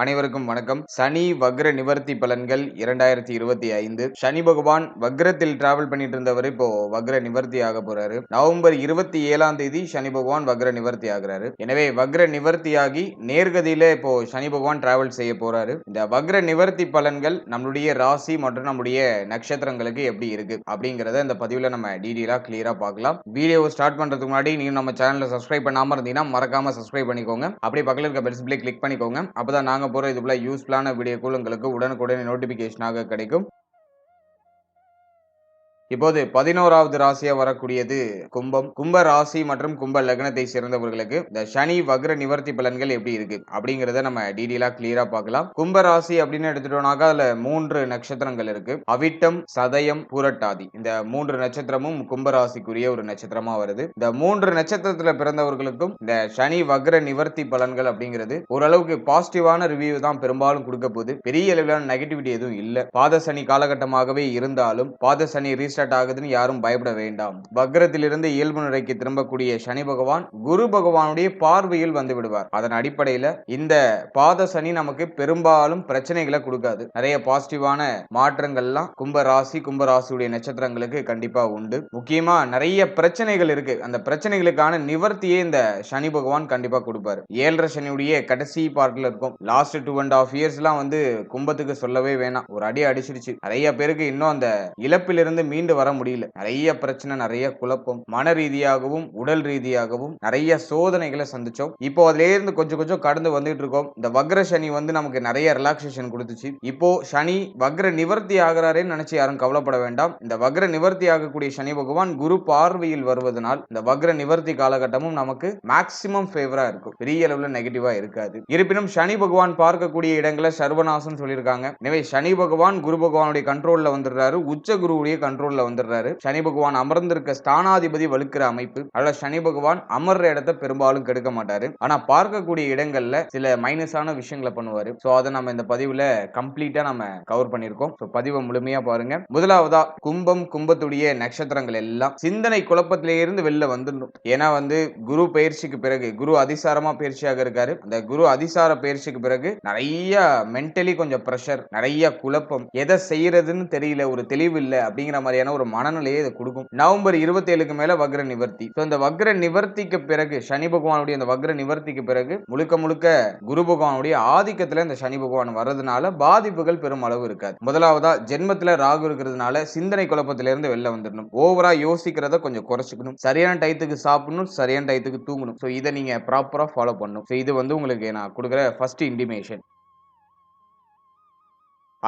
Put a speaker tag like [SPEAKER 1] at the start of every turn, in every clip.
[SPEAKER 1] அனைவருக்கும் வணக்கம். சனி வக்ர நிவர்த்தி பலன்கள் 2025. சனி பகவான் வக்ரத்தில் டிராவல் பண்ணிட்டு இருந்தவர் இப்போ வக்ர நிவர்த்தி ஆக போறாரு. நவம்பர் 27ஆம் தேதி சனி பகவான் வக்ர நிவர்த்தி ஆகிறாரு. எனவே வக்ர நிவர்த்தியாகி நேர்கதியில இப்போ சனி பகவான் டிராவல் செய்ய போறாரு. இந்த வக்ர நிவர்த்தி பலன்கள் நம்மளுடைய ராசி மற்றும் நம்முடைய நட்சத்திரங்களுக்கு எப்படி இருக்கு அப்படிங்கறத இந்த பதிவுல நம்ம டீடைலா கிளியரா பார்க்கலாம். வீடியோவை ஸ்டார்ட் பண்றதுக்கு முன்னாடி நீங்க நம்ம சேனலை சப்ஸ்கிரைப் பண்ணாம இருந்தீங்கன்னா மறக்காம சப்ஸ்கிரைப் பண்ணிக்கோங்க. அப்படியே பக்கத்துல இருக்க பெல் சிம்பிளை கிளிக் பண்ணிக்கோங்க. அப்பதான் நாங்க போற இதுக்குள்ள யூஸ்ஃபுல்லான வீடியோக்கள் உங்களுக்கு உடனுக்குடனே நோட்டிபிகேஷனாக கிடைக்கும். இப்போது 11வது ராசியா வரக்கூடியது கும்பம். கும்ப ராசி மற்றும் கும்ப லக்னத்தை சேர்ந்தவர்களுக்கு இந்த சனி வக்ர நிவர்த்தி பலன்கள் எப்படி இருக்கு அப்படிங்கறத நம்ம டீடைலா கிளியரா பார்க்கலாம். கும்ப ராசி அப்படின்னு எடுத்துட்டோம்னாக்கா அதுல 3 நட்சத்திரங்கள் இருக்கு. அவிட்டம், சதயம், பூரட்டாதி. இந்த 3 நட்சத்திரமும் கும்ப ராசிக்குரிய ஒரு நட்சத்திரமா வருது. இந்த 3 நட்சத்திரத்துல பிறந்தவர்களுக்கும் இந்த சனி வக்ர நிவர்த்தி பலன்கள் அப்படிங்கிறது ஓரளவுக்கு பாசிட்டிவான ரிவ்யூ தான் பெரும்பாலும் கொடுக்க போகுது. பெரிய அளவிலான நெகட்டிவிட்டி எதுவும் இல்ல. பாத சனி காலகட்டமாகவே இருந்தாலும் பாத சனி ஸ்டார்ட் ஆகுதுன்னு யாரும் பயப்பட வேண்டாம். வக்ரத்திலிருந்து இயல்பு நிலைக்கு திரும்பக்கூடிய சனி பகவான் குரு பகவானுடைய பார்வையில் வந்து விடுவார். அதன் அடிப்படையில இந்த பாத சனி நமக்கு பெரும்பாலும் பிரச்சனைகளை கொடுக்காது. நிறைய பாசிட்டிவான மாற்றங்கள்லாம் கும்ப ராசியுடைய நட்சத்திரங்களுக்கு கண்டிப்பா உண்டு. முக்கியமா நிறைய பிரச்சனைகள் இருக்கு. அந்த பிரச்சனைகளுக்கான நிவர்த்தியே இந்த சனி பகவான் கண்டிப்பா கொடுப்பாரு. 7.5 சனியுடைய கடைசி பார்ட்ல இருக்கும். லாஸ்ட் 2.5 இயர்ஸ்லாம் வந்து கும்பத்துக்கு சொல்லவே வேணாம். ஒரு அடி அடிச்சிருச்சு. நிறைய பேருக்கு இன்னும் அந்த இழப்பிலிருந்து மீண்டு வர முடியல. நிறைய பிரச்சனை, நிறைய குழப்பம், மன ரீதியாகவும் உடல் ரீதியாகவும் நிறைய சோதனைகளை சந்திச்சோம். இப்போ அதுல இருந்து கொஞ்சம் கொஞ்சம் கடந்து வந்துட்டு இருக்கோம். இந்த வக்ர சனி வந்து நமக்கு நிறைய ரிலாக்ஸேஷன் கொடுத்துச்சு. இப்போ சனி வக்ர நிவர்த்தி ஆகிறாரேன்னு நினைச்சு யாரும் கவலைப்பட வேண்டாம். இந்த வக்ர நிவர்த்தி ஆகக்கூடிய சனி பகவான் குரு பார்வையில் வருவதனால் இந்த வக்ர நிவர்த்தி காலகட்டமும் நமக்கு மேக்சிமம் ஃபேவரா இருக்கும். பெரிய அளவுல நெகட்டிவா இருக்காது. இருப்பினும் சனி பகவான் பார்க்கக்கூடிய இடங்களை சர்வநாசம் சொல்லியிருக்காங்க. எனவே சனி பகவான் குரு பகவானுடைய கண்ட்ரோல்ல வந்துடுறாரு. உச்ச குருவுடைய கண்ட்ரோல்ல வந்துடுறாரு. சனி பகவான் அமர்ந்திருக்க ஸ்தானாதிபதி வலுக்கிற அமைப்பு. அதனால சனி பகவான் அமர்ற இடத்தை பெரும்பாலும் கெடுக்க மாட்டாரு. ஆனா பார்க்கக்கூடிய இடங்கள்ல சில மைனஸான விஷயங்களை பண்ணுவாரு. சோ அதை நம்ம இந்த பதிவுல கம்ப்ளீட்டா நம்ம கவர் பண்ணிருக்கோம். சோ பதிவை முழுமையா பாருங்க. முதலாவதா கும்பத்துடைய நட்சத்திரங்கள் எல்லாம் சிந்தனை குழப்பத்திலே இருந்து வெளில வந்துடணும். ஏன்னா வந்து குரு பயிற்சிக்கு பிறகு குரு அதிசாரமா பயிற்சியாக இருக்காரு. அந்த குரு அதிசார பயிற்சிக்கு பிறகு நிறைய மென்டலி கொஞ்சம் பிரஷர், நிறைய குழப்பம், எதை செய்யறதுன்னு தெரியல, ஒரு தெளிவு இல்லை அப்படிங்கிற மாதிரியான ஒரு மனநிலையை இது கொடுக்கும். நவம்பர் 27க்கு மேல வக்ர நிவர்த்தி. இந்த வக்ர நிவர்த்திக்கு பிறகு சனி பகவானுடைய அந்த வக்ர நிவர்த்திக்கு பிறகு முழுக்க குரு பகவானுடைய ஆதிக்கத்துல இந்த சனி பகவான் வர்றதுனால பாதிப்புகள் பெரும் அளவு இருக்காது. முதலாவதா ஜென்மத்துல ராகு இருக்கிறதுனால சிந்தனை குழப்பத்தில இருந்து வெளில வந்துடணும். ஓவரா யோசிக்கிறத கொஞ்சம் குறைச்சிக்கணும். சரியான டயத்துக்கு சாப்பிடணும், சரியான டயத்துக்கு தூங்கணும். சோ இதை நீங்க ப்ராப்பரா ஃபாலோ பண்ணணும். இது வந்து உங்களுக்கு நான் கொடுக்குற ஃபர்ஸ்ட் இன்டிமேஷன்.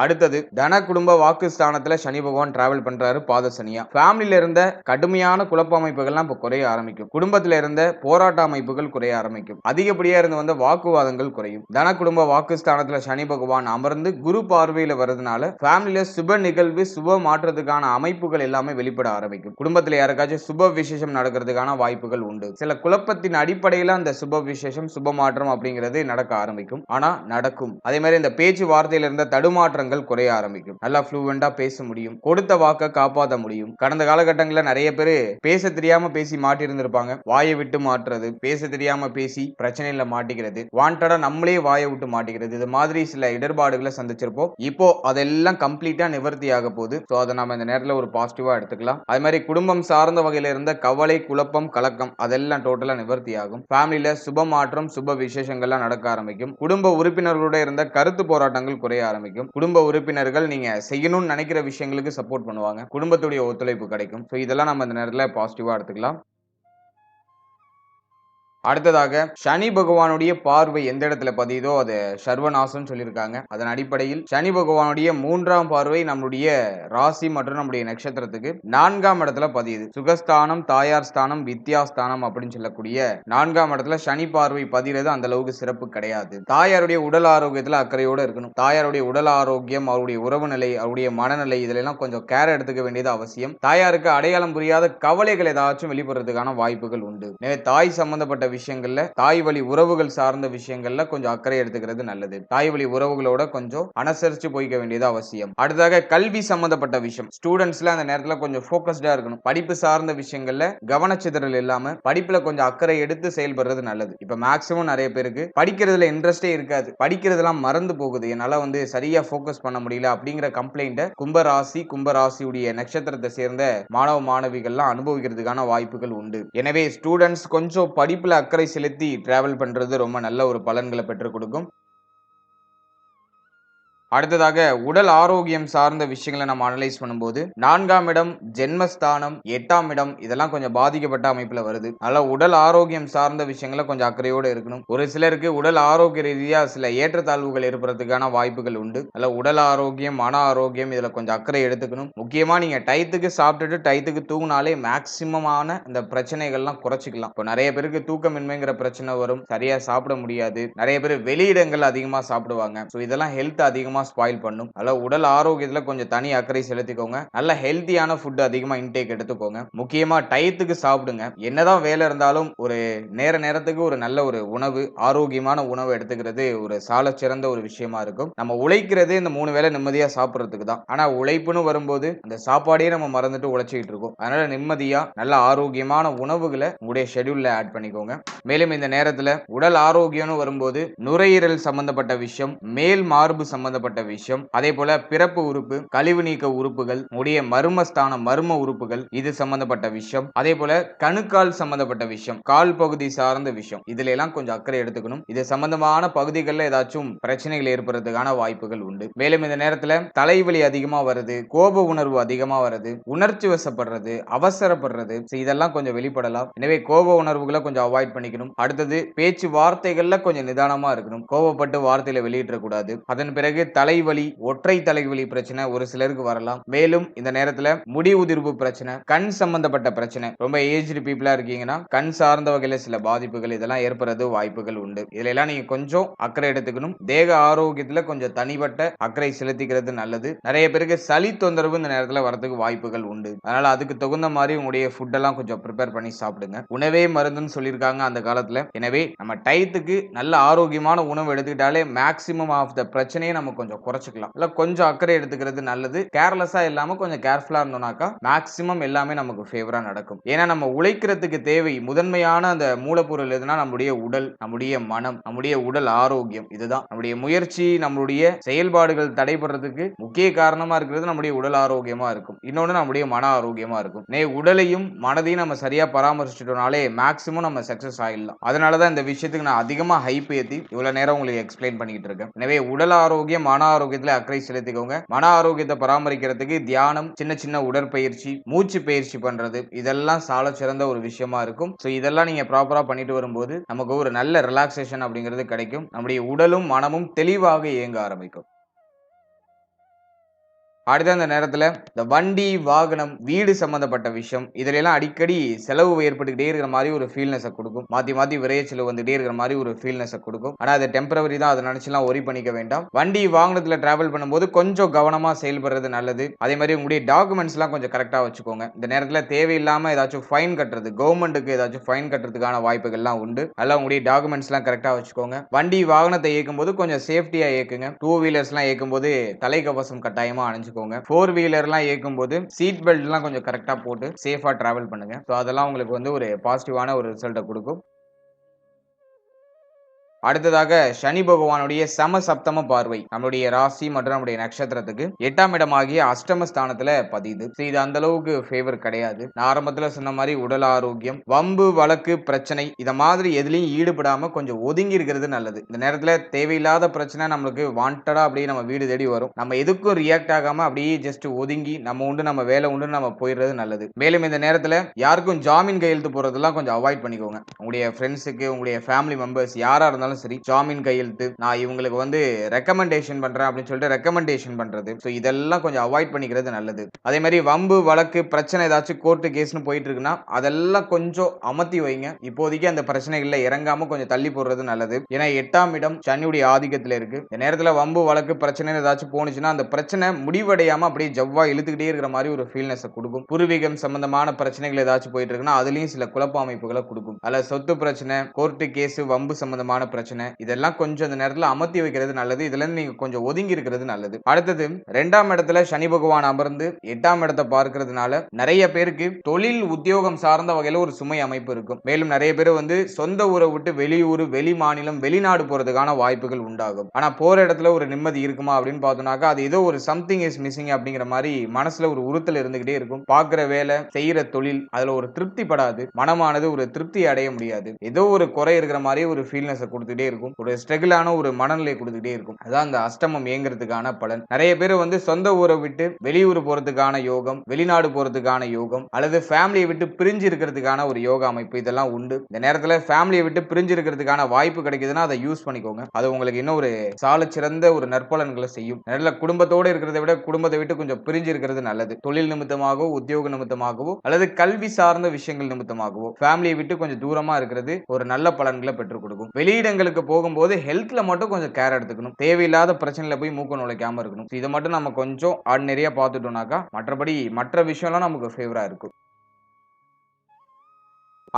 [SPEAKER 1] அடுத்தது தன குடும்ப வாக்குஸ்தானத்துல சனி பகவான் டிராவல் பண்றாரு பாத சனியா. ஃபேமிலில இருந்த கடுமையான குழப்ப அமைப்புகள்லாம் இப்ப குறைய ஆரம்பிக்கும். குடும்பத்துல இருந்த போராட்ட அமைப்புகள் குறைய ஆரம்பிக்கும். அதிகப்படியா இருந்து வந்த வாக்குவாதங்கள் குறையும். தன குடும்ப வாக்குஸ்தானத்துல சனி பகவான் அமர்ந்து குரு பார்வையில வருதுனால ஃபேமிலில சுப நிகழ்வு, சுப மாற்றத்துக்கான அமைப்புகள் எல்லாமே வெளிப்பட ஆரம்பிக்கும். குடும்பத்துல யாருக்காச்சும் சுப விசேஷம் நடக்கிறதுக்கான வாய்ப்புகள் உண்டு. சில குழப்பத்தின் அடிப்படையில அந்த சுப விசேஷம், சுப மாற்றம் அப்படிங்கிறது நடக்க ஆரம்பிக்கும். ஆனா நடக்கும். அதே மாதிரி இந்த பேச்சு வார்த்தையில இருந்த தடுமாற்றங்கள் குறைய ஆரம்பிக்கும். நல்லா ஃப்ளூவெண்டா பேச முடியும். கொடுத்த வாக்க காப்பாற்ற முடியும். கடந்த காலகட்டங்களில் நிறைய பேர் பேச தெரியாம பேசி மாட்டி இருந்திருப்பாங்க. வாயை விட்டு மாட்டுறது, பேச தெரியாம பேசி பிரச்சனையில மாட்டிக்கிறது, வாண்டடா நம்மளே வாயை விட்டு மாட்டிக்கிறது, இது மாதிரி சில இடர்பாடுகளை சந்திச்சிருப்போம். இப்போ அதெல்லாம் கம்ப்ளீட்டா நிவர்த்தி ஆக போகுது. சோ அதை நம்ம இந்த நேரத்தில் ஒரு பாசிட்டிவா எடுத்துக்கலாம். அது மாதிரி குடும்பம் சார்ந்த வகையில இருந்த கவலை, குழப்பம், கலக்கம் அதெல்லாம் டோட்டலா நிவர்த்தி ஆகும். ஃபேமிலியில சுப மாற்றம், சுப விசேஷங்கள்லாம் நடக்க ஆரம்பிக்கும். குடும்ப உறுப்பினர்களோட இருந்த கருத்து போராட்டங்கள் குறைய ஆரம்பிக்கும். குடும்ப உறுப்பினர்கள் நீங்க செய்யணும்னு நினைக்கிற விஷயங்களுக்கு சப்போர்ட் பண்ணுவாங்க. குடும்பத்துடைய ஒத்துழைப்பு கிடைக்கும். இதெல்லாம் நம்ம இந்த நேரத்தில் பாசிட்டிவா எடுத்துக்கலாம். அடுத்ததாக சனி பகவானுடைய பார்வை எந்த இடத்துல பதியுதோ அது சர்வநாசம் சொல்லியிருக்காங்க. அதன் அடிப்படையில் சனி பகவானுடைய 3ஆம் பார்வை நம்முடைய ராசி மற்றும் நம்முடைய நட்சத்திரத்துக்கு 4ஆம் இடத்துல பதியுது. சுகஸ்தானம், தாயார் ஸ்தானம், வித்யாஸ்தானம் அப்படின்னு சொல்லக்கூடிய 4ஆம் இடத்துல சனி பார்வை பதிகிறது அந்த அளவுக்கு சிறப்பு கிடையாது. தாயாருடைய உடல் ஆரோக்கியத்துல அக்கறையோட இருக்கணும். தாயாருடைய உடல் ஆரோக்கியம், அவருடைய உறவு நிலை, அவருடைய மனநிலை இதெல்லாம் கொஞ்சம் கேர் எடுத்துக்க வேண்டியது அவசியம். தாயாருக்கு அடையாளம் புரியாத கவலைகள் ஏதாச்சும் வெளிப்படுறதுக்கான வாய்ப்புகள் உண்டு. தாய் சம்பந்தப்பட்ட விஷயங்கள்ல, தாய் வழி உறவுகள் சார்ந்த விஷயங்கள்ல கொஞ்சம் அக்கறை எடுத்துக்கிறது நல்லது. தாய் வழி உறவுகளோட கொஞ்சம் அனுசரிச்சு போய்க்க வேண்டியது அவசியம். அடுத்ததாக கல்வி சம்பந்தப்பட்ட விஷயம். ஸ்டூடண்ட்ஸ்ல அந்த நேரத்துல கொஞ்சம் ஃபோக்கஸ்டா இருக்கணும். படிப்பு சார்ந்த விஷயங்கள்ல கவனச்சிதறல் இல்லாம படிப்புல கொஞ்சம் அக்கறை எடுத்து செயல்படுறது நல்லது. இப்ப மேக்ஸிமம் நிறைய பேருக்கு படிக்கிறதுல இன்ட்ரெஸ்டே இருக்காது. படிக்கிறதெல்லாம் மறந்து போகுது. என்னால சரியா ஃபோக்கஸ் பண்ண முடியல அப்படிங்கிற கம்ப்ளைண்ட கும்பராசியுடைய நட்சத்திரத்தை சேர்ந்த மாணவ மாணவிகள்லாம் அனுபவிக்கிறதுக்கான வாய்ப்புகள் உண்டு. எனவே ஸ்டூடண்ட்ஸ் கொஞ்சம் படிப்புல அக்கறை செலுத்தி டிராவல் பண்றது ரொம்ப நல்ல ஒரு பலன்களை பெற்றுக் கொடுக்கும். அடுத்ததாக உடல் ஆரோக்கியம் சார்ந்த விஷயங்களை நம்ம அனலைஸ் பண்ணும்போது 4ஆம் இடம், ஜென்மஸ்தானம், 8ஆம் இடம் இதெல்லாம் கொஞ்சம் பாதிக்கப்பட்ட அமைப்புல வருது. அதனால உடல் ஆரோக்கியம் சார்ந்த விஷயங்களை கொஞ்சம் அக்கறையோடு இருக்கணும். ஒரு சிலருக்கு உடல் ஆரோக்கிய ரீதியா சில ஏற்றத்தாழ்வுகள் ஏற்படுறதுக்கான வாய்ப்புகள் உண்டு. அதனால உடல் ஆரோக்கியம், மன ஆரோக்கியம் இதுல கொஞ்சம் அக்கறை எடுத்துக்கணும். முக்கியமா நீங்க டயத்துக்கு சாப்பிட்டுட்டு டயத்துக்கு தூங்கினாலே மேக்சிமமான இந்த பிரச்சனைகள்லாம் குறைச்சிக்கலாம். இப்போ நிறைய பேருக்கு தூக்கமின்மைங்கிற பிரச்சனை வரும், சரியா சாப்பிட முடியாது. நிறைய பேர் வெளியிடங்கள் அதிகமா சாப்பிடுவாங்க. ஸோ இதெல்லாம் ஹெல்த் அதிகமா ஸ்பாயில் பண்ணும். அதனால உடல் ஆரோக்கியத்துல கொஞ்சம் தனி அக்கறை செலுத்திக்கோங்க. நல்ல ஹெல்த்தியான ஃபுட் அதிகமா இன்டேக் எடுத்துக்கோங்க. முக்கியமா டயத்துக்கு சாப்பிடுங்க. என்னதான் வேலை இருந்தாலும் ஒரு நேரத்துக்கு ஒரு நல்ல ஒரு உணவு, ஆரோக்கியமான உணவு எடுத்துக்கிறது ஒரு சாலச் சிறந்த ஒரு விஷயமா இருக்கும். நம்ம உழைக்கிறதே இந்த 3 வேளை நிம்மதியா சாப்பிடுறதுக்கு தான். ஆனா உழைப்புன்னு வரும்போது அந்த சாப்பாடையே நம்ம மறந்துட்டு உழைச்சிட்டு இருக்கோம். அதனால நிம்மதியா நல்ல ஆரோக்கியமான உணவுகளை உங்களுடைய ஷெட்யூல்ல ஆட் பண்ணிக்கோங்க. மேலும் இந்த நேரத்துல உடல் ஆரோக்கியம்னு வரும்போது நுரையீரல் சம்பந்தப்பட்ட விஷயம், மேல் மார்பு சம்பந்தப்பட்ட விஷயம், அதே போல பிறப்பு உறுப்பு, கழிவு நீக்க உறுப்புகள், உடைய மர்ம உறுப்புகள் இது சம்பந்தப்பட்ட விஷயம், அதே போல கணுக்கால் சம்பந்தப்பட்ட விஷயம், கால் பகுதி சார்ந்த விஷயம், இதுல எல்லாம் கொஞ்சம் அக்கறை எடுத்துக்கணும். இது சம்பந்தமான பகுதிகளில் ஏதாச்சும் பிரச்சனைகள் ஏற்படுறதுக்கான வாய்ப்புகள் உண்டு. மேலும் இந்த நேரத்துல தலைவலி அதிகமா வருது, கோப உணர்வு அதிகமா வருது, உணர்ச்சி வசப்படுறது, அவசரப்படுறது, இதெல்லாம் கொஞ்சம் வெளிப்படலாம். எனவே கோப உணர்வுகளை கொஞ்சம் அவாய்ட் பண்ணிக்கணும். அடுத்தது பேச்சு வார்த்தைகள்ல கொஞ்சம் நிதானமா இருக்கணும். கோபப்பட்டு வார்த்தையில வெளியிடக் கூடாது. அதன் பிறகு தலைவலி, ஒற்றை தலைவலி பிரச்சனை ஒரு சிலருக்கு வரலாம். மேலும் இந்த நேரத்துல முடி உதிர்வு பிரச்சனை, கண் சம்பந்தப்பட்ட பிரச்சனை, ரொம்ப ஏஜ்டு பீப்புளா இருக்கீங்கன்னா கண் சார்ந்த வகையில சில பாதிப்புகள் இதெல்லாம் ஏற்படுறது வாய்ப்புகள் உண்டு. இதுல எல்லாம் நீங்க கொஞ்சம் அக்கறை எடுத்துக்கணும். தேக ஆரோக்கியத்துல கொஞ்சம் தனிப்பட்ட அக்கறை செலுத்திக்கிறது நல்லது. நிறைய பேருக்கு சளி தொந்தரவு இந்த நேரத்துல வரதுக்கு வாய்ப்புகள் உண்டு. அதனால அதுக்கு தகுந்த மாதிரி உங்களுடைய ஃபுட் எல்லாம் கொஞ்சம் ப்ரிப்பேர் பண்ணி சாப்பிடுங்க. உணவே மருந்துன்னு சொல்லியிருக்காங்க அந்த காலத்துல. எனவே நம்ம டயத்துக்கு நல்ல ஆரோக்கியமான உணவு எடுத்துக்கிட்டாலே மேக்ஸிமம் ஆஃப் த பிரச்சனையை நம்ம கொஞ்சம் குறைச்சிக்கலாம். இல்ல கொஞ்சம் அக்கறை எடுத்துக்கிறது நல்லது. கேர்லெஸ்ஸா இல்லாம கொஞ்சம் கேர்ஃபுல்லா இருந்தோம்னாக்கா மேக்ஸிமம் எல்லாமே நமக்கு ஃபேவரா நடக்கும். ஏன்னா நம்ம உழைக்கிறதுக்கு தேவை முதன்மையான அந்த மூலப்பொருள் எதுனா நம்முடைய உடல், நம்முடைய மனம், நம்முடைய உடல் ஆரோக்கியம். இதுதான் நம்முடைய முயற்சி, நம்மளுடைய செயல்பாடுகள் தடைபடுறதுக்கு முக்கிய காரணமா இருக்கிறது நம்முடைய உடல் ஆரோக்கியமா இருக்கும். இன்னொன்னு நம்முடைய மன ஆரோக்கியமா இருக்கும். உடலையும் மனதையும் நம்ம சரியா பராமரிச்சுட்டோம்னாலே மேக்ஸிமம் நம்ம சக்சஸ் ஆயிடலாம். அதனாலதான் இந்த விஷயத்துக்கு நான் அதிகமா ஹைப் ஏத்தி இவ்வளவு நேரம் உங்களுக்கு எக்ஸ்பிளைன் பண்ணிட்டு இருக்கேன். எனவே உடல் ஆரோக்கியம், மன ஆரோக்கியத்துல அக்கறை செலுத்திக்கோங்க. மன ஆரோக்கியத்தை பராமரிக்கிறதுக்கு தியானம், சின்ன சின்ன உடற்பயிற்சி, மூச்சு பயிற்சி பண்றது இதெல்லாம் சால சிறந்த ஒரு விஷயமா இருக்கும். சோ இதெல்லாம் நீங்க ப்ராப்பரா பண்ணிட்டு வரும்போது நமக்கு ஒரு நல்ல ரிலாக்ஸேஷன் அப்படிங்கிறது கிடைக்கும். நம்முடைய உடலும் மனமும் தெளிவாக இயங்க ஆரம்பிக்கும். அடுத்த அந்த நேரத்துல இந்த வண்டி, வாகனம், வீடு சம்பந்தப்பட்ட விஷயம் இதுல எல்லாம் அடிக்கடி செலவு ஏற்பட்டுக்கிட்டே இருக்கிற மாதிரி ஒரு ஃபீல்னஸை கொடுக்கும். மாத்தி மாத்தி விரைய செலவு வந்துட்டே இருக்கிற மாதிரி ஒரு ஃபீல்னஸை கொடுக்கும். ஆனா அது டெம்பரவரி தான். அதை நினைச்சுலாம் ஒரி பண்ணிக்க வேண்டாம். வண்டி வாகனத்துல டிராவல் பண்ணும்போது கொஞ்சம் கவனமா செயல்படுறது நல்லது. அதே மாதிரி உங்களுடைய டாக்குமெண்ட்ஸ் எல்லாம் கொஞ்சம் கரெக்டா வச்சுக்கோங்க. இந்த நேரத்துல தேவையில்லாம ஏதாச்சும் ஃபைன் கட்டுறது, கவர்மெண்ட்டுக்கு ஏதாச்சும் ஃபைன் கட்டுறதுக்கான வாய்ப்புகள்லாம் உண்டு. அதெல்லாம் உங்களுடைய டாக்குமெண்ட்ஸ் எல்லாம் கரெக்டா வச்சுக்கோங்க. வண்டி வாகனத்தை இயக்கும் போது கொஞ்சம் சேஃப்டியா இயக்குங்க. 2 வீலர்ஸ் எல்லாம் இயக்கும் போது தலைக்கவசம் கட்டாயமா அணிஞ்சுக்கோங்க. 4 வீலர்லாம் இயக்கும்போது சீட் பெல்ட் எல்லாம் கொஞ்சம் கரெக்டா போட்டு சேஃபா டிராவல் பண்ணுங்க. சோ அதெல்லாம் உங்களுக்கு ஒரு பாசிட்டிவான ஒரு ரிசல்ட்டை கொடுக்கும். அடுத்ததாக சனி பகவானுடைய சமசப்தம பார்வை நம்முடைய ராசி மற்றும் நம்முடைய நட்சத்திரத்துக்கு 8ஆம் இடமாகிய அஷ்டம ஸ்தானத்துல பதியுது. இது அந்த அளவுக்கு ஃபேவர் கிடையாது. நான் ஆரம்பத்துல சொன்ன மாதிரி உடல் ஆரோக்கியம், வம்பு வழக்கு பிரச்சனை இத மாதிரி எதுலயும் ஈடுபடாம கொஞ்சம் ஒதுங்கி இருக்கிறது நல்லது. இந்த நேரத்துல தேவையில்லாத பிரச்சனை நம்மளுக்கு வாண்டடா அப்படியே நம்ம வீடு தேடி வரும். நம்ம எதுக்கும் ரியாக்ட் ஆகாம அப்படியே ஜஸ்ட் ஒதுங்கி நம்ம உண்டு நம்ம வேலை உண்டு நம்ம போயிடுறது நல்லது. மேலும் இந்த நேரத்துல யாருக்கும் ஜாமீன் கையெழுத்து போறதெல்லாம் கொஞ்சம் அவாய்ட் பண்ணிக்கோங்க. உங்களுடைய ஃப்ரெண்ட்ஸுக்கு, உங்களுடைய ஃபேமிலி மெம்பர்ஸ் யாரா இருந்தாலும் இருந்தாலும் சரி, ஜாமீன் கையெழுத்து, நான் இவங்களுக்கு வந்து ரெக்கமெண்டேஷன் பண்றேன் அப்படின்னு சொல்லிட்டு ரெக்கமெண்டேஷன் பண்றது. சோ இதெல்லாம் கொஞ்சம் அவாய்ட் பண்ணிக்கிறது நல்லது. அதே மாதிரி வம்பு வழக்கு பிரச்சனை ஏதாச்சும் கோர்ட்டு கேஸ்னு போயிட்டு இருக்குன்னா அதெல்லாம் கொஞ்சம் அமர்த்தி வைங்க. இப்போதைக்கு அந்த பிரச்சனைகள்ல இறங்காம கொஞ்சம் தள்ளி போடுறது நல்லது. ஏன்னா 8ஆம் இடம் சனியுடைய ஆதிக்கத்துல இருக்கு. இந்த நேரத்துல வம்பு வழக்கு பிரச்சனை ஏதாச்சும் போனுச்சுன்னா அந்த பிரச்சனை முடிவடையாம அப்படியே ஜவ்வா இழுத்துக்கிட்டே இருக்கிற மாதிரி ஒரு ஃபீல்னஸ் கொடுக்கும். பூர்வீகம் சம்பந்தமான பிரச்சனைகள் ஏதாச்சும் போயிட்டு இருக்குன்னா அதுலயும் சில குழப்ப அமைப்புகளை கொடுக்கும். அதுல சொத்து பிரச்சனை, கோர்ட்டு கேஸ், வம்பு சம்பந்தமான பிரச்சனை இதெல்லாம் கொஞ்சம் அந்த நேரத்துல அமர்த்தி வைக்கிறது நல்லது. இதுல இருந்து நீங்க கொஞ்சம் ஒதுங்கி இருக்கிறது நல்லது. அடுத்தது 2ஆம் இடத்துல சனி பகவான் அமர்ந்து 8ஆம் இடத்தை பார்க்கிறதுனால நிறைய பேருக்கு தொழில் உத்தியோகம் சார்ந்த வகையில ஒரு சுமை அமைப்பு இருக்கும். மேலும் நிறைய பேர் வந்து சொந்த ஊரை விட்டு வெளியூர், வெளி மாநிலம், வெளிநாடு போறதுக்கான வாய்ப்புகள் உண்டாகும். ஆனா போற இடத்துல ஒரு நிம்மதி இருக்குமா அப்படின்னு பார்த்தோம்னாக்கா அது ஏதோ ஒரு சம்திங் இஸ் மிஸ்ஸிங் அப்படிங்கிற மாதிரி மனசுல ஒரு உறுத்தல் இருந்துகிட்டே இருக்கும். பார்க்கிற வேலை, செய்யற தொழில் அதுல ஒரு திருப்தி படாது. மனமானது ஒரு திருப்தி அடைய முடியாது. ஏதோ ஒரு குறை இருக்கிற மாதிரி ஒரு ஃபீல்னஸ் கொடுத்துட்டே இருக்கும். ஒரு ஸ்ட்ரகிளான ஒரு மனநிலை கொடுத்துட்டே இருக்கும். அதான் அந்த அஷ்டமம் இயங்குறதுக்கான பலன். நிறைய பேர் வந்து சொந்த ஊரை விட்டு வெளியூர் போறதுக்கான யோகம், வெளிநாடு போறதுக்கான யோகம், அல்லது ஃபேமிலியை விட்டு பிரிஞ்சு இருக்கிறதுக்கான ஒரு யோகா அமைப்பு இதெல்லாம் உண்டு. இந்த நேரத்துல ஃபேமிலியை விட்டு பிரிஞ்சு இருக்கிறதுக்கான வாய்ப்பு கிடைக்குதுன்னா அதை யூஸ் பண்ணிக்கோங்க. அது உங்களுக்கு இன்னும் ஒரு சால சிறந்த ஒரு நற்பலன்களை செய்யும். நல்ல குடும்பத்தோடு இருக்கிறதை விட குடும்பத்தை விட்டு கொஞ்சம் பிரிஞ்சு இருக்கிறது நல்லது. தொழில் நிமித்தமாகவோ, உத்தியோக நிமித்தமாகவோ, அல்லது கல்வி சார்ந்த விஷயங்கள் நிமித்தமாகவோ ஃபேமிலியை விட்டு கொஞ்சம் தூரமா இருக்கிறது ஒரு நல்ல பலன்களை பெற்றுக் கொடுக்கும். வெளியிடங்களுக்கு போகும்போது ஹெல்த்ல மட்டும் கொஞ்சம் கேர் எடுத்துக்கணும். தேவையில்லாத பிரச்சனையில போய் மூக்க நுழைக்காம இருக்கணும். இதை மட்டும் நம்ம கொஞ்சம் ஆர்டினரியா பார்த்துட்டோம்னாக்கா மற்றபடி மற்ற விஷயம்லாம் நமக்கு ஃபேவரா இருக்கும்.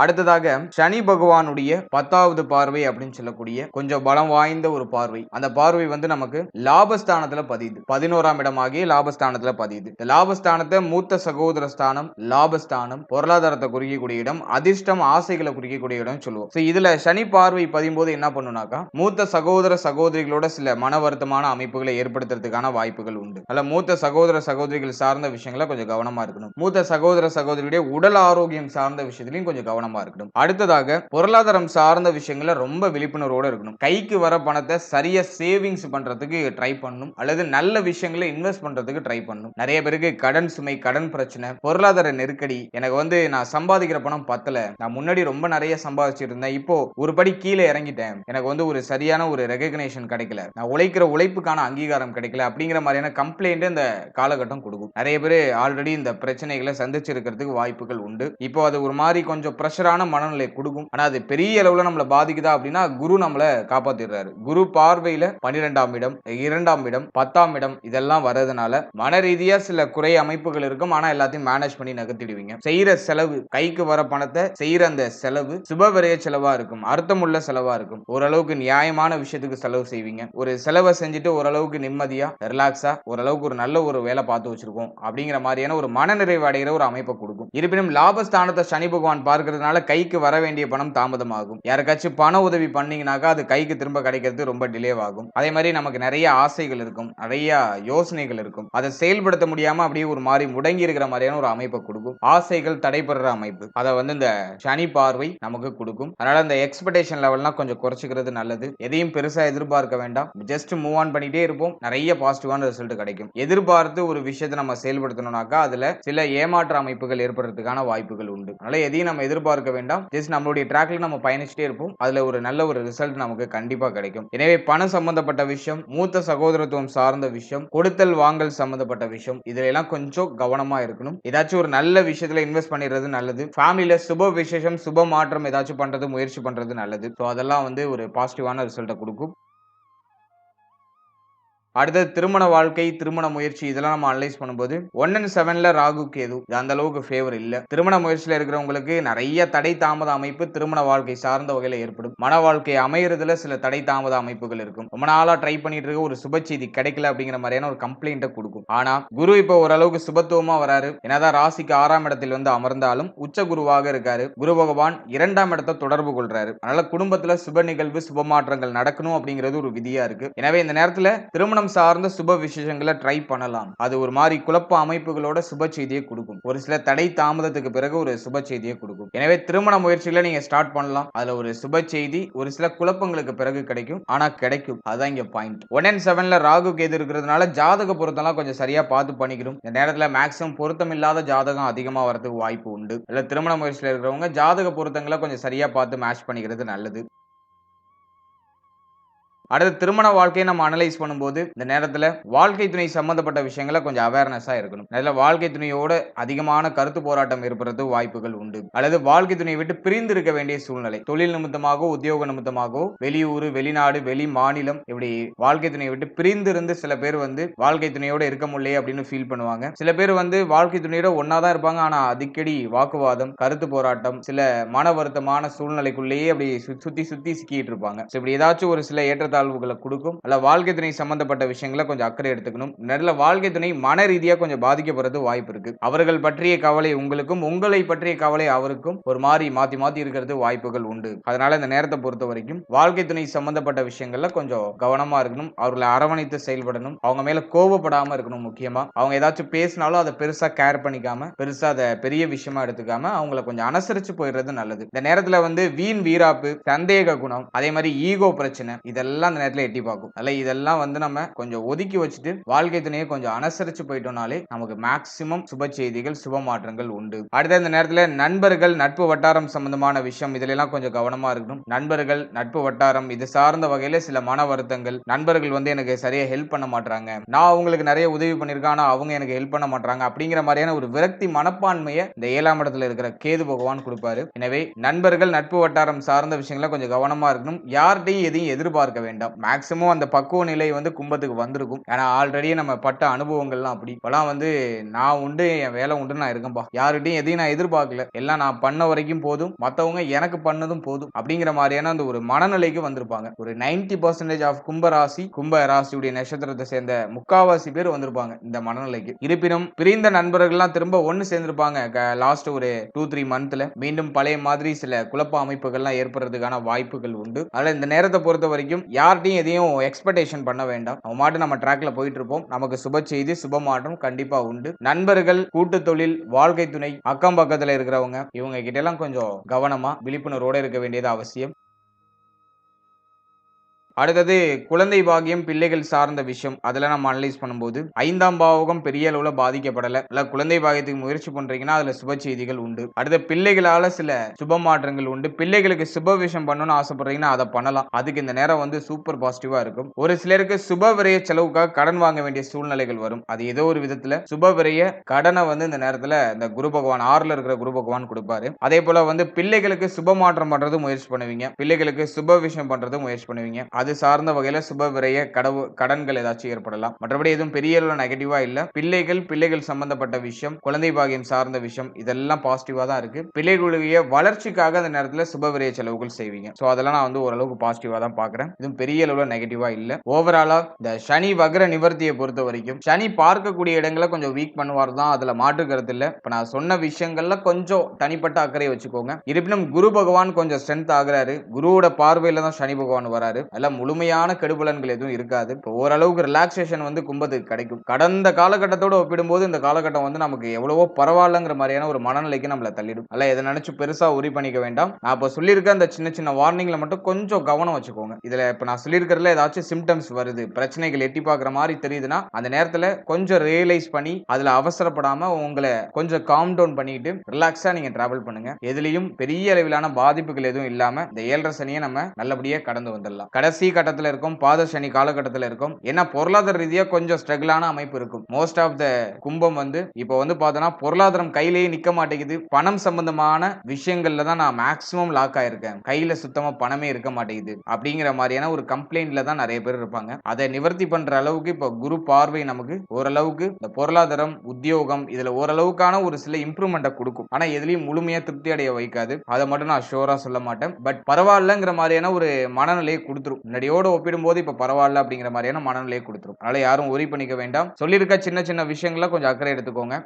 [SPEAKER 1] அடுத்ததாக சனி பகவானுடைய 10வது பார்வை அப்படின்னு சொல்லக்கூடிய கொஞ்சம் பலம் வாய்ந்த ஒரு பார்வை. அந்த பார்வை வந்து நமக்கு லாபஸ்தானத்துல பதியுது. 11ஆம் இடமாகிய லாபஸ்தானத்துல பதியுது. இந்த லாபஸ்தானத்தை மூத்த சகோதர ஸ்தானம், லாபஸ்தானம், பொருளாதாரத்தை குறிக்கக்கூடிய இடம், அதிர்ஷ்டம், ஆசைகளை குறிக்கக்கூடிய இடம் சொல்லுவோம். இதுல சனி பார்வை பதியும் போது என்ன பண்ணுனாக்கா மூத்த சகோதர சகோதரிகளோட சில மன வருத்தமான அமைப்புகளை ஏற்படுத்துறதுக்கான வாய்ப்புகள் உண்டு. அல்ல மூத்த சகோதர சகோதரிகள் சார்ந்த விஷயங்களை கொஞ்சம் கவனமா இருக்கணும். மூத்த சகோதர சகோதரியுடைய உடல் ஆரோக்கியம் சார்ந்த விஷயத்திலையும் கொஞ்சம் கவனமா இருக்கணும். அடுத்ததாக பொருளாதாரம் சார்ந்த விஷயங்கள ரொம்ப விழிப்புணர்வோட இருக்கணும். கைக்கு வர பணத்தை சரியா சேவிங்ஸ் பண்றதுக்கு ட்ரை பண்ணணும். அல்லது நல்ல விஷயங்களை இன்வெஸ்ட் பண்றதுக்கு ட்ரை பண்ணணும். நிறைய பேருக்கு கடன் சுமை, கடன் பிரச்சனை, பொருளாதார நெருக்கடி, எனக்கு வந்து நான் சம்பாதிக்கிற பணம் பத்தல, நான் முன்னாடி ரொம்ப நிறைய சம்பாதிச்சிட்டு இருந்தேன், இப்போ ஒரு படி கீழே இறங்கிட்டேன், எனக்கு வந்து ஒரு சரியான ஒரு ரெகக்னேஷன் கிடைக்கல, நான் உழைக்கிற உழைப்புக்கான அங்கீகாரம் கிடைக்கல அப்படிங்கிற மாதிரியான கம்ப்ளைண்ட் இந்த காலகட்டம் கொடுக்கும். நிறைய பேர் ஆல்ரெடி இந்த பிரச்சனைகளை சந்திச்சிருக்கிறதுக்கு வாய்ப்புகள் உண்டு. இப்போ அது ஒரு மாதிரி கொஞ்சம் பிரஷரான மனநிலை கொடுக்கும். ஆனா அது பெரிய அளவுல நம்மள பாதிக்குதா அப்படின்னா குரு நம்மள காப்பாத்திடுறாரு. குரு பார்வையில 12ஆம் இடம், 2ஆம் இடம், 10ஆம் இடம் இதெல்லாம் வரதுனால மன ரீதியா சில குறை அமைப்புகள் இருக்கும். ஆனா எல்லாத்தையும் மேனேஜ் பண்ணி நகர்த்திடுவீங்க. செய்யற செலவு, கைக்கு வர பணத்தை செய்யற அந்த செலவு சுப விரய செலவா இருக்கும், அர்த்தமுள்ள செலவா இருக்கும். ஓரளவுக்கு நியாயமான விஷயத்துக்கு செலவு செய்வீங்க. ஒரு செலவை செஞ்சுட்டு ஓரளவுக்கு நிம்மதியா ரிலாக்ஸா ஓரளவுக்கு ஒரு நல்ல ஒரு வேலை பார்த்து வச்சிருக்கோம் அப்படிங்கிற மாதிரியான ஒரு மனநிறைவு அடைகிற ஒரு அமைப்பை கொடுக்கும். இருப்பினும் லாபஸ்தானத்தை சனி பகவான் பார்க்கிறதுனால கைக்கு வர வேண்டிய பணம் தாமதமாகும். யாருக்காச்சும் பண உதவி பண்ணீங்கன்னாக்கா அது கைக்கு திரும்ப கிடைக்கிறது ரொம்ப டிலே ஆகும். அதே மாதிரி நமக்கு நிறைய ஆசைகள் இருக்கும், நிறைய யோசனைகள் இருக்கும், அதை செயல்படுத்த முடியாம அப்படியே ஒரு மாதிரி முடங்கி இருக்கிற மாதிரியான ஒரு அமைப்பை கொடுக்கும். ஆசைகள் தடைபடுற அமைப்பு அதை வந்து இந்த சனி பார்வை நமக்கு கொடுக்கும். அதனால இந்த எக்ஸ்பெக்டேஷன் லெவல்லாம் கொஞ்சம் குறைச்சிக்கிறது நல்லது. எதையும் பெருசா எதிர்பார்க்க வேண்டாம். ஜஸ்ட் மூவ் ஆன் பண்ணிட்டே இருப்போம். நிறைய பாசிட்டிவான ரிசல்ட் கிடைக்கும். எதிர்பார்த்து ஒரு விஷயத்தை நம்ம செயல்படுத்தணும்னாக்கா அதுல சில ஏமாற்ற அமைப்புகள் ஏற்படுறதுக்கான வாய்ப்புகள் உண்டு. அதனால எதையும் நம்ம எதிர்பார்க்க வேண்டாம். ஜஸ்ட் நம்மளுடைய ட்ராக்ல நம்ம பயணிச்சுட்டே இருப்போம். அதுல ஒரு நல்ல ஒரு ரிசல்ட் நமக்கு கண்டிப்பா கிடைக்கும். எனவே பணம் சம்பந்தப்பட்ட விஷயம், மூத்த சகோதரத்துவம் சார்ந்த விஷயம், கொடுத்தல் வாங்கல் சம்பந்தப்பட்ட விஷயம் இதுல எல்லாம் கொஞ்சம் கவனமா இருக்கணும். ஏதாச்சும் ஒரு நல்ல விஷயத்துல இன்வெஸ்ட் பண்ணிடுறது நல்லது. ஃபேமிலில சுப விசேஷம், சுப மாற்றம் ஏதாச்சும் பண்றது முயற்சி பண்றது நல்லது. சோ அதெல்லாம் வந்து ஒரு பாசிட்டிவான ரிசல்ட்டை கொடுக்கும். அடுத்தது திருமண வாழ்க்கை, திருமண முயற்சி இதெல்லாம் நம்ம அனலைஸ் பண்ணும்போது 1 and 7ல ராகு கேது அந்த அளவுக்கு ஃபேவர் இல்ல. திருமண முயற்சியில இருக்கிறவங்களுக்கு நிறைய தடை தாமத அமைப்பு திருமண வாழ்க்கை சார்ந்த வகையில ஏற்படும். மன வாழ்க்கை அமையறதுல சில தடை தாமத அமைப்புகள் இருக்கும். ரொம்ப நாளா ட்ரை பண்ணிட்டு இருக்க ஒரு சுப செய்தி கிடைக்கல அப்படிங்கிற மாதிரியான ஒரு கம்ப்ளைண்ட்டை கொடுக்கும். ஆனா குரு இப்போ ஓரளவுக்கு சுபத்துவமா வராரு. என்னதான் ராசிக்கு 6ஆம் இடத்தில் வந்து அமர்ந்தாலும் உச்ச குருவாக இருக்காரு. குரு பகவான் 2ஆம் இடத்தை தொடர்பு கொள்றாரு. அதனால குடும்பத்துல சுப நிகழ்வு, சுப மாற்றங்கள் நடக்கணும் அப்படிங்கிறது ஒரு விதியா இருக்கு. எனவே இந்த நேரத்துல திருமணம் சார்ந்த சுப விசேஷங்களை ட்ரை பண்ணலாம். அது ஒரு மாதிரி குழப்ப அமைப்புகளோட சுப செய்தியை கொடுக்கும். ஒரு சில தடை தாமதத்துக்கு பிறகு ஒரு சுப செய்தியை கொடுக்கும். எனவே திருமண முயற்சிகளை நீங்க ஸ்டார்ட் பண்ணலாம். அதுல ஒரு சுப செய்தி ஒரு சில குழப்பங்களுக்கு பிறகு கிடைக்கும். ஆனா கிடைக்கும். அதான் இங்க பாயிண்ட். 1 and 7ல ராகு கேது இருக்கிறதுனால ஜாதக பொருத்தம்லாம் கொஞ்சம் சரியா பார்த்து பண்ணிக்கணும். இந்த நேரத்துல மேக்ஸிமம் பொருத்தம் இல்லாத ஜாதகம் அதிகமா வரதுக்கு வாய்ப்பு உண்டு. இல்ல திருமண முயற்சியில இருக்கிறவங்க ஜாதக பொருத்தங்களை கொஞ்சம் சரியா பார்த்து மேட்ச் பண்ணிக்கிறது நல்லது. அடுத்து திருமண வாழ்க்கையை நம்ம அனலைஸ் பண்ணும்போது இந்த நேரத்துல வாழ்க்கை துணை சம்பந்தப்பட்ட விஷயங்களை கொஞ்சம் அவேர்னஸா இருக்கணும். நல்ல வாழ்க்கை துணையோட அதிகமான கருத்து போராட்டம் ஏற்படுறது வாய்ப்புகள் உண்டு. அல்லது வாழ்க்கை துணையை விட்டு பிரிந்து இருக்க வேண்டிய சூழ்நிலை, தொழில் நிமித்தமாகவோ உத்தியோக நிமித்தமாகவோ வெளியூர், வெளிநாடு, வெளி மாநிலம், இப்படி வாழ்க்கை துணையை விட்டு பிரிந்து இருந்து சில பேர் வாழ்க்கை துணையோட இருக்க முடியல அப்படின்னு ஃபீல் பண்ணுவாங்க. சில பேர் வாழ்க்கை துணையோட ஒன்னாதான் இருப்பாங்க. ஆனா அடிக்கடி வாக்குவாதம், கருத்து போராட்டம், சில மன வருத்தமான சூழ்நிலைக்குள்ளேயே அப்படி சுத்தி சுத்தி சிக்கிட்டு இருப்பாங்க. இப்படி ஏதாச்சும் ஒரு சில ஏற்றத்தாழ்வுகளை கொடுக்கும். அல்ல வாழ்க்கை துணை சம்பந்தப்பட்ட விஷயங்களை கொஞ்சம் அக்கறை எடுத்துக்கணும். நல்ல வாழ்க்கை துணை மன ரீதியா கொஞ்சம் பாதிக்கப்படுறது வாய்ப்பு இருக்கு. அவர்கள் பற்றிய கவலை உங்களுக்கும், உங்களை பற்றிய கவலை அவருக்கும் ஒரு மாதிரி மாத்தி மாத்தி இருக்கிறது வாய்ப்புகள் உண்டு. அதனால இந்த நேரத்தை பொறுத்த வரைக்கும் வாழ்க்கை துணை சம்பந்தப்பட்ட விஷயங்கள்ல கொஞ்சம் கவனமா இருக்கணும். அவர்களை அரவணைத்து செயல்படணும். அவங்க மேல கோபப்படாம இருக்கணும். முக்கியமா அவங்க ஏதாச்சும் பேசினாலும் அதை பெருசா கேர் பண்ணிக்காம, பெருசா அதை பெரிய விஷயமா எடுத்துக்காம அவங்களை கொஞ்சம் அனுசரிச்சு போயிடுறது நல்லது. இந்த நேரத்துல வீண் வீராப்பு, சந்தேக குணம், அதே மாதிரி ஈகோ பிரச்சனை, இதெல்லாம் இந்த நேரத்துல எட்டி பார்க்கும். அல்ல இதெல்லாம் நம்ம கொஞ்சம் ஒதுக்கி வச்சுட்டு வாழ்க்கை துணையை கொஞ்சம் அனுசரிச்சு போயிட்டோம்னாலே நமக்கு மேக்சிமம் சுப செய்திகள், சுப மாற்றங்கள் உண்டு. அடுத்த இந்த நேரத்துல நண்பர்கள், நட்பு வட்டாரம் சம்பந்தமான விஷயம், இதுல எல்லாம் கொஞ்சம் கவனமா இருக்கணும். நண்பர்கள், நட்பு வட்டாரம் இது சார்ந்த வகையில சில மன வருத்தங்கள், நண்பர்கள் எனக்கு சரியா ஹெல்ப் பண்ண மாட்டாங்க, நான் அவங்களுக்கு நிறைய உதவி பண்ணிருக்கேன் ஆனா அவங்க எனக்கு ஹெல்ப் பண்ண மாட்டாங்க அப்படிங்கிற மாதிரியான ஒரு விரக்தி மனப்பான்மையை இந்த 7ஆம் இடத்துல இருக்கிற கேது பகவான் கொடுப்பாரு. எனவே நண்பர்கள், நட்பு வட்டாரம் சார்ந்த விஷயங்கள கொஞ்சம் கவனமா இருக்கணும். யார்கிட்டையும் எதையும் எதிர்பார்க்க வேண்டாம். மேக்சிமம் அந்த பக்குவ நிலை கும்பத்துக்கு வந்திருக்கும். ஏன்னா ஆல்ரெடி நம்ம பட்ட அனுபவங்கள்லாம் அப்படி. இப்பெல்லாம் நான் உண்டு, என் வேலை உண்டு, நான் இருக்கேன்பா, யார்கிட்டையும் எதையும் நான் எதிர்பார்க்கல, எல்லாம் நான் பண்ண வரைக்கும் போதும், மத்தவங்க எனக்கு பண்ணதும் போதும் அப்படிங்கிற மாதிரியான அந்த ஒரு மனநிலைக்கு வந்திருப்பாங்க. ஒரு 90% ஆஃப் கும்ப ராசியுடைய நட்சத்திரத்தை சேர்ந்த முக்காவாசி பேர் வந்திருப்பாங்க இந்த மனநிலைக்கு. இருப்பினும் பிரிந்த நண்பர்கள்லாம் திரும்ப ஒன்னு சேர்ந்திருப்பாங்க. லாஸ்ட் ஒரு 2-3 மந்த்ல மீண்டும் பழைய மாதிரி சில குழப்ப அமைப்புகள்லாம் ஏற்படுறதுக்கான வாய்ப்புகள் உண்டு. அதனால இந்த நேரத்தை பொறுத்த வரைக்கும் யார்கிட்டையும் எதையும் எக்ஸ்பெக்டேஷன் பண்ண வேண்டாம். நம்ம மாட்டு நம்ம ட்ராக்ல போயிட்டு இருப்போம். நமக்கு சுப செய்தி, சுப மாற்றம் கண்டிப்பா உண்டு. நண்பர்கள், கூட்டு தொழில், வாழ்க்கை துணை, அக்கம் பக்கத்துல இருக்கிறவங்க, இவங்க கிட்ட எல்லாம் கொஞ்சம் கவனமா விழிப்புணர்வோட இருக்க வேண்டியது அவசியம். அடுத்தது குழந்தை பாக்கியம், பிள்ளைகள் சார்ந்த விஷயம், அதெல்லாம் நம்ம அனலைஸ் பண்ணும்போது 5ஆம் பாவகம் பெரிய அளவுல பாதிக்கப்படல. இல்ல குழந்தை பாக்கியத்துக்கு முயற்சி பண்றீங்கன்னா அதுல சுப செய்திகள் உண்டு. அடுத்த பிள்ளைகளால சில சுப மாற்றங்கள் உண்டு. பிள்ளைகளுக்கு சுப விஷயம் பண்ணணும்னு ஆசைப்படுறீங்கன்னா அதை பண்ணலாம். அதுக்கு இந்த நேரம் சூப்பர் பாசிட்டிவா இருக்கும். ஒரு சிலருக்கு சுப விரைய செலவுக்காக கடன் வாங்க வேண்டிய சூழ்நிலைகள் வரும். அது ஏதோ ஒரு விதத்துல சுப விரைய கடனை இந்த நேரத்துல இந்த குரு பகவான் 6ல இருக்கிற குரு பகவான் கொடுப்பாரு. அதே போல பிள்ளைகளுக்கு சுப மாற்றம் பண்றது முயற்சி பண்ணுவீங்க. பிள்ளைகளுக்கு சுப விஷயம் பண்றது முயற்சி பண்ணுவீங்க. அது சார்ந்த வகையில சுப விரைய கடன்கள் ஏதாச்சும் ஏற்படலாம். மற்றபடி எதுவும் பெரிய நெகட்டிவா இல்ல. பிள்ளைகள் சம்பந்தப்பட்ட விஷயம், குழந்தை பாகியம் சார்ந்த விஷயம், இதெல்லாம் பாசிட்டிவா தான் இருக்கு. பிள்ளைகளுடைய வளர்ச்சிக்காக அந்த நேரத்துல சுப விரைய செலவுகள் செய்வீங்க. சோ அதெல்லாம் நான் ஓரளவுக்கு பாசிட்டிவா தான் பாக்குறேன். இதுவும் பெரிய அளவுல நெகட்டிவா இல்ல. ஓவராலா இந்த சனி வக்ர நிவர்த்தியை பொறுத்த வரைக்கும் சனி பார்க்கக்கூடிய இடங்களை கொஞ்சம் வீக் பண்ணுவார் தான், அதுல மாற்று கருத்து இல்ல. இப்ப நான் சொன்ன விஷயங்கள்ல கொஞ்சம் தனிப்பட்ட அக்கறை வச்சுக்கோங்க. இருப்பினும் குரு பகவான் கொஞ்சம் ஸ்ட்ரென்த் ஆகுறாரு. குருவோட பார்வையில தான் சனி பகவான் வராரு. எல்லாம் முழுமையான கெடுபலன்கள் எதுவும் இருக்காது. இப்போ ஓரளவுக்கு ரிலாக்ஸேஷன் கும்பத்துக்கு கிடைக்கும். கடந்த காலகட்டத்தோட ஒப்பிடும்போது இந்த காலகட்டம் நமக்கு எவ்வளவோ பரவாயில்லங்கிற மாதிரியான ஒரு மனநிலைக்கு நம்மள தள்ளிடும். அல்ல இதை நினைச்சு பெருசா உரி பண்ணிக்க வேண்டாம். நான் இப்ப சொல்லியிருக்க அந்த சின்ன சின்ன வார்னிங்ல மட்டும் கொஞ்சம் கவனம் வச்சுக்கோங்க. இதுல இப்ப நான் சொல்லியிருக்கிறதுல ஏதாச்சும் சிம்டம்ஸ் வருது, பிரச்சனைகள் எட்டி பார்க்குற மாதிரி தெரியுதுன்னா அந்த நேரத்துல கொஞ்சம் ரியலைஸ் பண்ணி அதுல அவசரப்படாம உங்களை கொஞ்சம் காம் டவுன் பண்ணிட்டு ரிலாக்ஸா நீங்க டிராவல் பண்ணுங்க. எதுலயும் பெரிய அளவிலான பாதிப்புகள் எதுவும் இல்லாம இந்த 7.5 சனியை நம்ம நல்லபடியா கடந்து வந்துடலாம். கடைசி கட்டத்துல இருக்கும், பாத சனி காலகட்டத்துல இருக்கும். ஏன்னா பொருளாதார ரீதியா கொஞ்சம் ஸ்ட்ரகிளான அமைப்பு இருக்கும். மோஸ்ட் ஆஃப் த கும்பம் இப்போ பார்த்தோன்னா பொருளாதாரம் கையிலேயே நிக்க மாட்டேங்குது. பணம் சம்பந்தமான விஷயங்கள்ல தான் நான் மேக்சிமம் லாக் ஆயிருக்கேன், கையில சுத்தமா பணமே இருக்க மாட்டேங்குது அப்படிங்கிற மாதிரியான ஒரு கம்ப்ளைண்ட்ல தான் நிறைய பேர் இருப்பாங்க. அதை நிவர்த்தி பண்ற அளவுக்கு இப்ப குரு பார்வை நமக்கு ஓரளவுக்கு இந்த பொருளாதாரம், உத்தியோகம் இதுல ஓரளவுக்கான ஒரு சில இம்ப்ரூவ்மெண்ட்டை கொடுக்கும். ஆனா எதுலயும் முழுமையா திருப்தி அடைய வைக்காது. அதை மட்டும் நான் ஷோரா சொல்ல மாட்டேன். பட் பரவாயில்லங்கிற மாதிரியான ஒரு மனநிலையை கொடுத்துரும். முன்னாடியோட ஒப்பிடும்போது இப்ப பரவாயில்ல அப்படிங்கிற மாதிரியான மனநிலையை கொடுத்துரும். அதனால யாரும் ஒரி பண்ணிக்க வேண்டாம். சொல்லியிருக்க சின்ன சின்ன விஷயங்களை கொஞ்சம் அக்கறை எடுத்துக்கோங்க.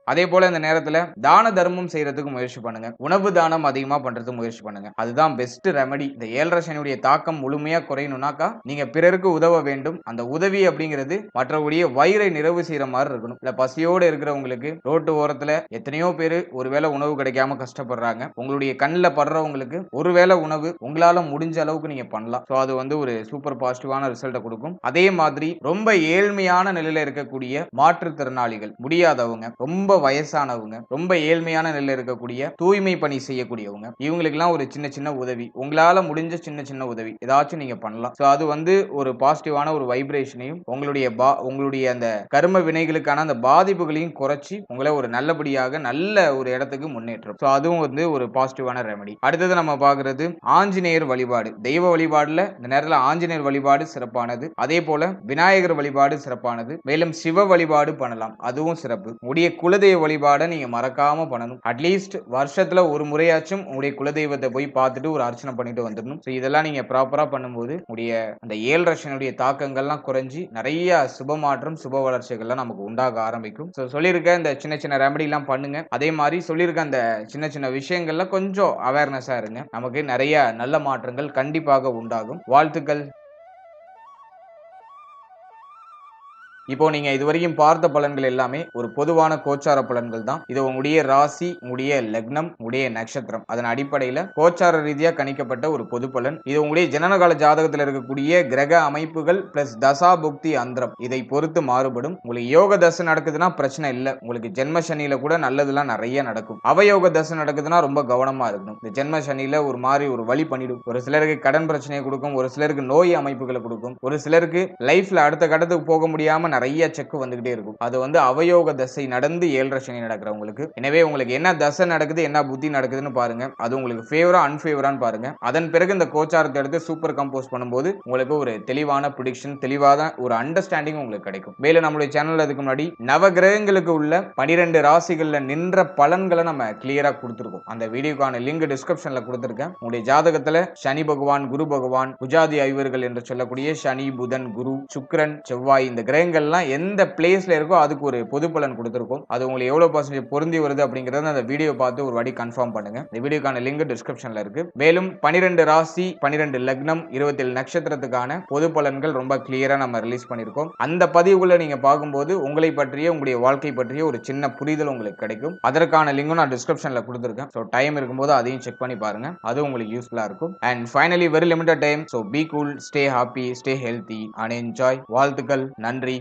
[SPEAKER 1] அதே போல இந்த நேரத்துல தான தர்மம் செய்யறதுக்கு முயற்சி பண்ணுங்க. உணவு தானம் அதிகமா பண்றதுக்கு முயற்சி பண்ணுங்க. அதுதான் பெஸ்ட் ரெமடி. இந்த 7.5 சனியுடைய தாக்கம் முழுமையா குறையணும்னாக்கா நீங்க பிறருக்கு உதவ வேண்டும். அந்த உதவி அப்படிங்கிறது மற்றவருடைய வயிறை நிறைவு செய்யற மாதிரி இருக்கணும். இல்ல பசியோடு இருக்கிறவங்களுக்கு ரோட்டு ஓரத்துல எத்தனையோ பேரு ஒருவேளை உணவு கிடைக்காம கஷ்டப்படுறாங்க. உங்களுடைய கண்ணில் படுறவங்களுக்கு ஒருவேளை உணவு உங்களால முடிஞ்ச அளவுக்கு நீங்க பண்ணலாம். சோ அது ஒரு சூப்பர் பாசிட்டிவான ரிசல்ட்டை கொடுக்கும். அதே மாதிரி ரொம்ப ஏழ்மையான நிலையில இருக்கக்கூடிய மாற்றுத்திறனாளிகள், முடியாதவங்க, ரொம்ப ரொம்ப வயசானவங்க, ரொம்ப ஏழ்மையான நிலையில இருக்கக்கூடிய தூய்மை பணி செய்யக்கூடியவங்க, இவங்களுக்கெல்லாம் ஒரு சின்ன சின்ன உதவி, உங்களால முடிஞ்ச சின்ன சின்ன உதவி ஏதாச்சும் நீங்க பண்ணலாம். சோ அது வந்து ஒரு பாசிட்டிவான ஒரு வைப்ரேஷனையும் உங்களுடைய அந்த கர்ம வினைகளுக்கான அந்த பாதிப்புகளையும் குறைச்சி உங்களை ஒரு நல்லபடியாக நல்ல ஒரு இடத்துக்கு முன்னேற்றும். சோ அதுவும் வந்து ஒரு பாசிட்டிவான ரெமெடி. அடுத்தது நம்ம பார்க்கிறது ஆஞ்சநேயர் வழிபாடு. தெய்வ வழிபாடுல இந்த நேரத்துல ஆஞ்சநேயர் வழிபாடு சிறப்பானது. அதே போல விநாயகர் வழிபாடு சிறப்பானது. மேலும் சிவ வழிபாடு பண்ணலாம், அதுவும் சிறப்பு. உடைய குலதெய்வ வழிபாடை நீங்க மறக்காம பண்ணணும். அட்லீஸ்ட் வருஷத்துல ஒரு முறையாச்சும் உங்களுடைய குலதெய்வத்தை போய் பார்த்துட்டு ஒரு அர்ச்சனை பண்ணிட்டு வந்துடணும். சோ இதெல்லாம் நீங்க ப்ராப்பரா பண்ணும்போது உடைய அந்த 7 சனியுடைய தாக்கங்கள்லாம் குறைஞ்சி நிறைய சுப மாற்றம் சுப வளர்ச்சிகள்லாம் நமக்கு உண்டாக ஆரம்பிக்கும். சோ சொல்லியிருக்க இந்த சின்ன சின்ன ரெமடி எல்லாம் பண்ணுங்க. அதே மாதிரி சொல்லியிருக்க அந்த சின்ன சின்ன விஷயங்கள்ல கொஞ்சம் அவேர்னஸா இருங்க. நமக்கு நிறைய நல்ல மாற்றங்கள் கண்டிப்பாக உண்டாகும். வாழ்த்துக்கள். இப்போ நீங்க இதுவரைக்கும் பார்த்த பலன்கள் எல்லாமே ஒரு பொதுவான கோச்சார பலன்கள் தான். இது உங்களுடைய ராசி, உங்களுடைய லக்னம், உங்களுடைய நட்சத்திரம், அதன் அடிப்படையில கோச்சார ரீதியா கணிக்கப்பட்ட ஒரு பொது பலன். இது உங்களுடைய ஜனனகால ஜாதகத்தில் இருக்கக்கூடிய கிரக அமைப்புகள் பிளஸ் தசா புக்தி அந்தரம் இதை பொறுத்து மாறுபடும். உங்களுக்கு யோக தசை நடக்குதுன்னா பிரச்சனை இல்லை, உங்களுக்கு ஜென்ம சனியில கூட நல்லதெல்லாம் நிறைய நடக்கும். அவயோக தசை நடக்குதுன்னா ரொம்ப கவனமா இருக்கணும். இந்த ஜென்ம சனியில ஒரு மாதிரி ஒரு வழி பண்ணிடும். ஒரு சிலருக்கு கடன் பிரச்சனையை கொடுக்கும், ஒரு சிலருக்கு நோய் அமைப்புகளை கொடுக்கும், ஒரு சிலருக்கு லைஃப்ல அடுத்த கட்டத்துக்கு போக முடியாம நிறைய செக் வந்துகிட்டே இருக்கும். அது வந்து அவயோக தசை நடந்து 7 சனி நடக்கிறவங்களுக்கு. எனவே உங்களுக்கு என்ன தசை நடக்குது, என்ன புத்தி நடக்குதுன்னு பாருங்க. அது உங்களுக்கு ஃபேவரா அன்ஃபேவரான்னு பாருங்க. அதன் பிறகு இந்த கோச்சாரத்தை எடுத்து சூப்பர் கம்போஸ் பண்ணும்போது உங்களுக்கு ஒரு தெளிவான ப்ரெடிக்ஷன், தெளிவான ஒரு அண்டர்ஸ்டாண்டிங் உங்களுக்கு கிடைக்கும். மேலும் நம்மளுடைய சேனல்ல அதுக்கு முன்னாடி நவ கிரகங்களுக்கு உள்ள 12 ராசிகள்ல நின்ற பலன்களை நம்ம கிளியரா கொடுத்திருக்கோம். அந்த வீடியோக்கான லிங்க் டிஸ்கிரிப்ஷன்ல கொடுத்திருக்கேன். உங்களுடைய ஜாதகத்துல சனி பகவான், குரு பகவான், புஜாதி ஐவர்கள் என்று சொல்லக்கூடிய சனி, புதன், குரு, சுக்கிரன், செவ்வாய் இந்த கிரகங்கள்லாம் எந்த பிளேஸ்ல இருக்கோ அதுக்கு ஒரு பொது பலன் கொடுத்திருக்கோம். அது உங்களுக்கு எவ்வளவு பர்சன்டேஜ் பொருந்தி வருது அப்படிங்கறத அந்த வீடியோ பார்த்து ஒரு வாட்டி கன்ஃபார்ம் பண்ணுங்க. இந்த வீடியோக்கான லிங்க் டிஸ்கிரிப்ஷன்ல இருக்கு. மேலும் 12 ராசி, 12 லக்னம், 27 நட்சத்திரத்துக்கான பொது பலன்கள் ரொம்ப கிளியரா நம்ம ரிலீஸ் பண்ணிருக்கோம். அந்த பதிவுகளை நீங்க பார்க்கும்போது உங்களை பற்றிய, உங்களுடைய வாழ்க்கை பற்றிய ஒரு சின்ன புரிதல் உங்களுக்கு கிடைக்கும். அதற்கான லிங்கும் நான் டிஸ்கிரிப்ஷன்ல கொடுத்திருக்கேன். சோ டைம் இருக்கும்போது அதையும் செக் பண்ணி பாருங்க, அது உங்களுக்கு யூஸ்ஃபுல்லா இருக்கும். And finally very limited time. So be cool, stay happy, stay healthy and enjoy. வாழ்த்துக்கள். நன்றி.